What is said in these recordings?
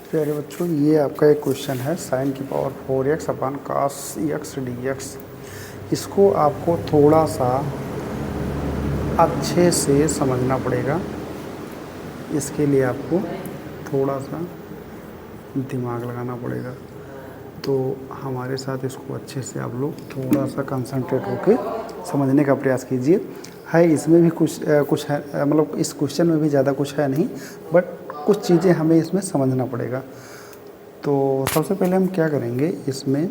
प्यारे बच्चों, ये आपका एक क्वेश्चन है साइन की पावर 4x अपान cos x dx। इसको आपको थोड़ा सा अच्छे से समझना पड़ेगा। इसके लिए आपको थोड़ा सा दिमाग लगाना पड़ेगा। तो हमारे साथ इसको अच्छे से आप लोग थोड़ा सा कंसंट्रेट होके समझने का प्रयास कीजिए। है इसमें भी कुछ है, मतलब इस क्वेश्चन में भी ज़्यादा कुछ है नहीं, बट कुछ चीज़ें हमें इसमें समझना पड़ेगा। तो सबसे पहले हम क्या करेंगे, इसमें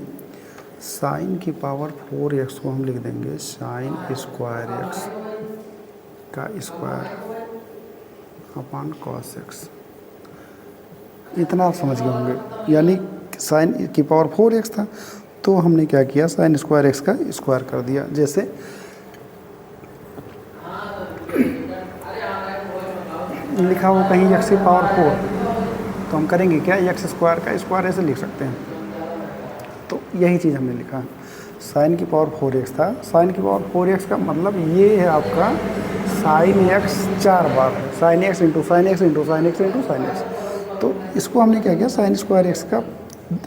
साइन की पावर 4x को हम लिख देंगे साइन स्क्वायर एक्स का स्क्वायर अपान कॉस एक्स। इतना आप समझ गए होंगे। यानी साइन की पावर 4x था, तो हमने क्या किया, साइन स्क्वायर एक्स का स्क्वायर कर दिया। जैसे लिखा हो कहीं x की पावर 4, तो हम करेंगे क्या, एक्स स्क्वायर का स्क्वायर ऐसे लिख सकते हैं। तो यही चीज़ हमने लिखा है। साइन की पावर 4x था, साइन की पावर 4x का मतलब ये है आपका साइन x 4 बार है, sine x into sine x into sine x into sine x. तो इसको हमने क्या किया, साइन स्क्वायर एक्स का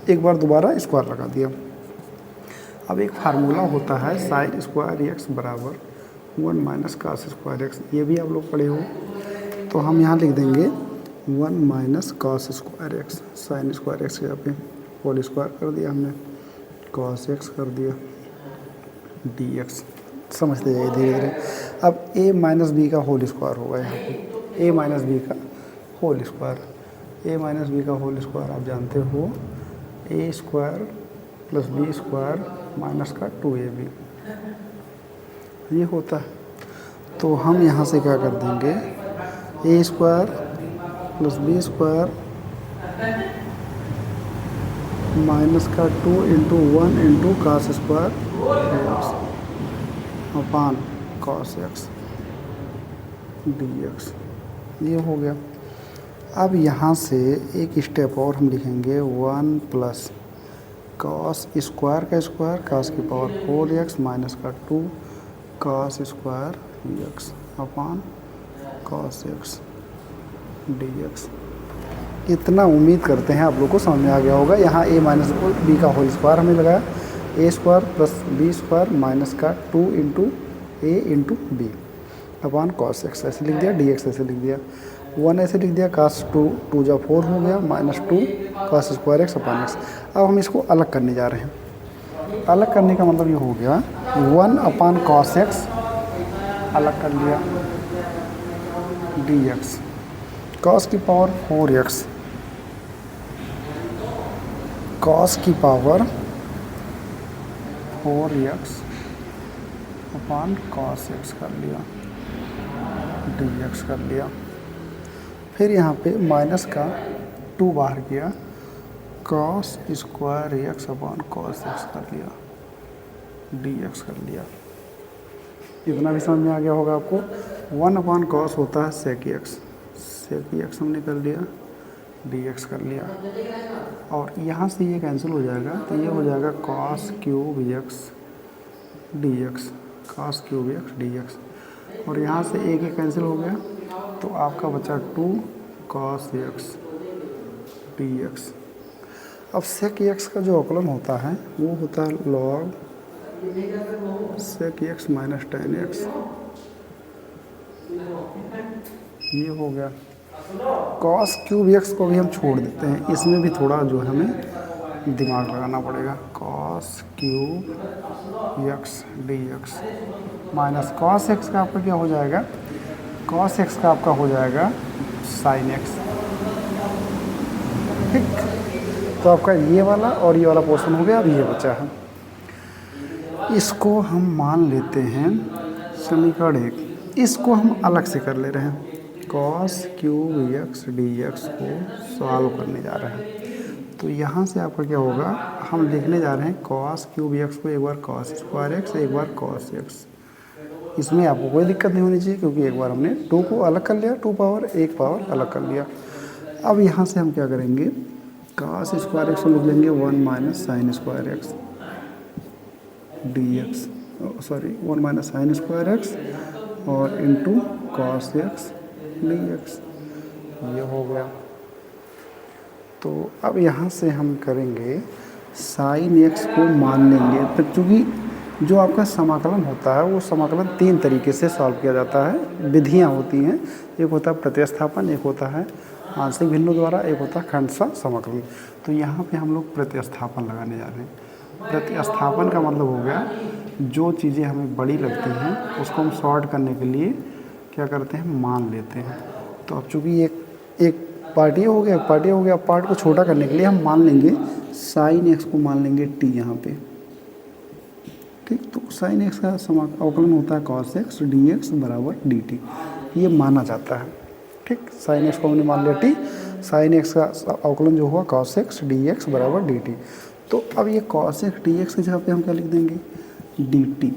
एक बार दोबारा स्क्वायर लगा दिया। अब एक फार्मूला होता है साइन स्क्वायर एक्स बराबर 1 माइनस कास स्क्वायर एक्स, ये भी आप लोग पढ़े हो। तो हम यहाँ लिख देंगे 1 minus cos square x, sign square x यहाँ पे होल स्क्वायर कर दिया हमने, कॉस एक्स कर दिया डी एक्स। समझते जाइए धीरे धीरे। अब ए माइनस बी का होल स्क्वायर होगा यहाँ पे, ए माइनस बी का whole square. A minus B का होल स्क्वायर आप जानते हो, A square plus B square minus का 2ab ये होता है। तो हम यहाँ से क्या कर देंगे, A square plus B square minus का 2 into 1 into cos square X upon cos X D X, ये हो गया। अब यहाँ से एक स्टेप और हम लिखेंगे 1 प्लस कॉस स्क्वायर का स्क्वायर कास की पावर 4x माइनस का 2 cos square X upon cos X D x. इतना उम्मीद करते हैं आप लोग को समझ में आ गया होगा। यहाँ ए माइनस बी का होल स्क्वायर हमने लगाया, A square plus B square minus का 2 into A into B upon cos X ऐसे लिख दिया, डी एक्स ऐसे लिख दिया, 1 ऐसे लिख दिया, कास 2 जा 4 हो गया माइनस 2 कॉस स्क्वायर एक्स अपान एक्स। अब हम इसको अलग करने जा रहे हैं। अलग करने का मतलब ये हो गया 1 अपान कॉस एक्स अलग कर लिया डी एक्स, कॉस की पावर 4x, कॉस की पावर 4x अपान कॉस एक्स कर लिया डी एक्स कर लिया। फिर यहाँ पे माइनस का 2 बाहर किया, cos square X upon cos x कर लिया डी एक्स कर लिया। इतना भी समझ में आ गया होगा आपको। 1 अपान कॉस होता है सेक एक्स, सेक एक्स हमने कर लिया, डी एक्स कर लिया। और यहाँ से ये कैंसिल हो जाएगा, तो ये हो जाएगा cos cube x D x, cos cube x D x. और यहाँ से एक कैंसिल हो गया, तो आपका बचा 2 कॉस एक्स डी एक्स। अब सेक एक्स का जो अवकलन होता है वो होता है log sec x minus ten x, ये हो गया। कॉस क्यूब एक्स को भी हम छोड़ देते हैं, इसमें भी थोड़ा जो है हमें दिमाग लगाना पड़ेगा। Cos cube x D x minus cos x का आपका क्या हो जाएगा, कॉस एक्स का आपका हो जाएगा साइन एक्स। ठीक, तो आपका ये वाला और ये वाला पोर्शन हो गया। अब ये बचा है, इसको हम मान लेते हैं समीकरण 1। इसको हम अलग से कर ले रहे हैं, cos cube x D x को सॉल्व करने जा रहे हैं। तो यहाँ से आपका क्या होगा, हम लिखने जा रहे हैं कॉस क्यूब एक्स को एक बार कॉस स्क्वायर एक्स, एक बार कॉस एक्स। इसमें आपको कोई दिक्कत नहीं होनी चाहिए, क्योंकि एक बार हमने 2 को अलग कर लिया, 2 पावर 1 पावर अलग कर लिया। अब यहाँ से हम क्या करेंगे, कॉस स्क्वायर एक्स को लिख लेंगे 1 minus sine square X D X, sorry 1 minus sine square X और into cos X D X, ये हो गया। तो अब यहाँ से हम करेंगे साइन एक्स को मान लेंगे, तो चूँकि जो आपका समाकलन होता है वो समाकलन 3 तरीके से सॉल्व किया जाता है, विधियाँ होती हैं। एक होता है प्रतिस्थापन, एक होता है आंशिक भिन्नों द्वारा, एक होता है खंडशः समाकलन। तो यहाँ पे हम लोग प्रतिस्थापन लगाने जा रहे हैं। प्रतिस्थापन का मतलब हो गया जो चीज़ें हमें बड़ी लगती हैं उसको हम सॉर्ट करने के लिए क्या करते हैं, मान लेते हैं। तो अब चूँकि एक पार्ट ये हो गया, एक पार्ट ये हो गया, पार्ट को छोटा करने के लिए हम मान लेंगे साइन एक्स को मान लेंगे टी यहाँ पे, ठीक। तो साइन एक्स का अवकलन होता है कॉस एक्स डी एक्स बराबर डी टी, ये माना जाता है, ठीक। साइन एक्स को हमने मान लिया टी, साइन एक्स का अवकलन जो हुआ कॉस एक्स डी एक्स बराबर डी टी। तो अब ये कॉस एक्स डी एक्स की जगह पे हम क्या लिख देंगे, डी टी,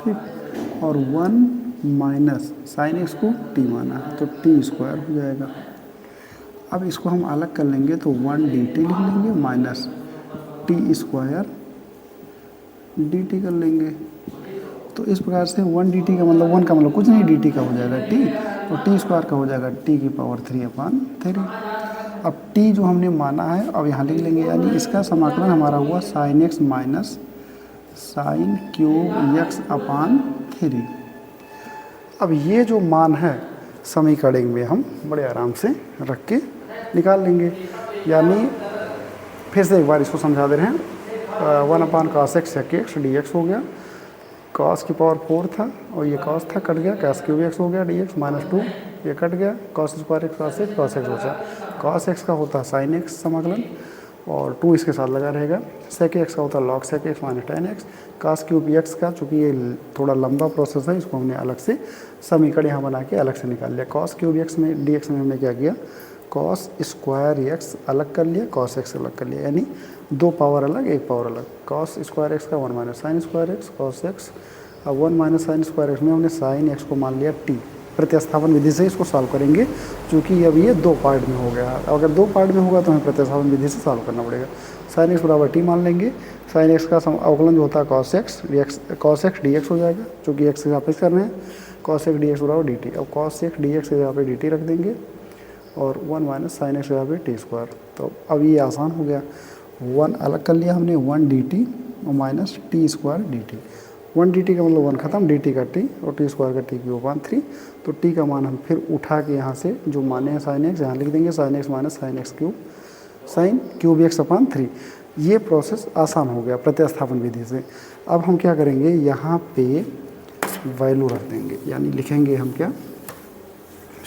ठीक। और 1 माइनस साइन एक्स को टी माना है तो टी स्क्वायर हो जाएगा। अब इसको हम अलग कर लेंगे तो 1 डी टी लिख लेंगे minus T square D T कर लेंगे। तो इस प्रकार से 1 डी टी का मतलब 1 का मतलब कुछ नहीं, डी टी का हो जाएगा टी, और टी स्क्वायर का हो जाएगा टी की पावर 3/3। अब टी जो हमने माना है अब यहाँ लिख लेंगे, यानी इसका समाकलन हमारा हुआ sine x minus sine cube x upon 3। अब ये जो मान है समीकरण में हम बड़े आराम से रख के निकाल लेंगे। यानी फिर से एक बार इसको समझा दे रहे हैं, 1/cos x sec x dx हो गया, cos की पावर 4 था और ये cos था, कट गया, cos क्यूब x हो गया dx माइनस 2, ये कट गया, cos square x cos x बचा। cos x का होता है sin x समाकलन और 2 इसके साथ लगा रहेगा। sec x का होता है log sec x minus tan x। cos cube x का चूँकि ये थोड़ा लंबा प्रोसेस है, इसको हमने अलग से समीकरण यहाँ बना के अलग से निकाल लिया। cos क्यूब x में dx में हमने क्या किया, cos स्क्वायर x अलग कर लिया, cos x अलग कर लिया, यानी 2 पावर अलग 1 पावर अलग। cos स्क्वायर x का 1 minus sine square x cos x, अब 1 माइनस साइन स्क्वायर x में हमने साइन x को मान लिया t। प्रतिस्थापन विधि से इसको सॉल्व करेंगे क्योंकि अब ये 2 पार्ट में हो गया। अगर 2 पार्ट में होगा तो हमें प्रतिस्थापन विधि से सॉल्व करना पड़ेगा। साइन एक्स बराबर टी मान लेंगे, साइन एक्स का अवकलन जो होता है cos x dx हो जाएगा, चूँकि x के सापेक्ष कर रहे हैं, cos x dx बराबर डी टी। अब cos x dx के जगह पे डी टी रख देंगे और 1 माइनस साइन एक्स जगह पे टी स्क्वायर। तो अब ये आसान हो गया, 1 अलग कर लिया हमने, 1 डी टी और minus T square D T. 1 D T का मतलब 1 खत्म, डी टी का टी और टी स्क्वायर का टी क्यूब 3। तो टी का मान हम फिर उठा के यहाँ से जो माने हैं साइन एक्स यहाँ लिख देंगे, sine x minus sine X cube sine cube x upon 3। ये प्रोसेस आसान हो गया प्रतिस्थापन विधि से। अब हम क्या करेंगे, यहाँ पे वैल्यू रख देंगे, यानी लिखेंगे हम क्या,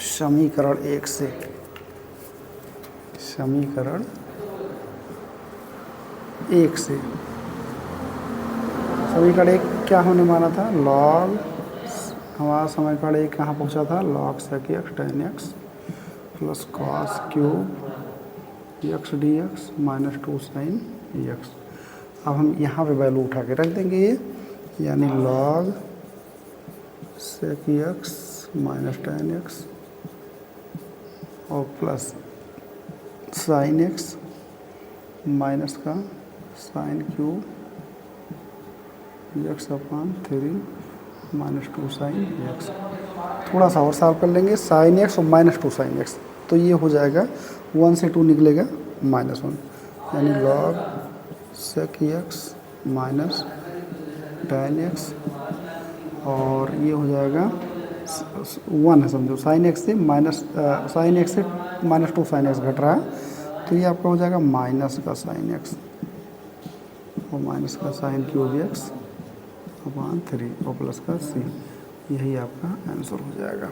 समीकरण 1 से, समीकरण 1 से समीकरण 1 क्या होने माना था, लॉग, हमारा समीकरण 1 कहाँ पहुँचा था, log sec x tan x plus cos cube x D x minus 2 sine x. अब हम यहाँ पे वैल्यू उठा के रख देंगे ये, यानी log sec x minus tan x और प्लस साइन एक्स माइनस का sine cube x upon 3 minus 2 sine x. थोड़ा सा और सॉल्व कर लेंगे, साइन एक्स और माइनस 2 साइन एक्स, तो ये हो जाएगा 1 से 2 निकलेगा -1, यानी log sec x minus tan x और ये हो जाएगा 1 है समझो, साइन एक्स से साइन एक्स से माइनस 2 साइन एक्स घट रहा है, तो ये आपका हो जाएगा माइनस का साइन एक्स और माइनस का साइन क्यूब एक्स अपान 3 और प्लस का c। यही आपका आंसर हो जाएगा।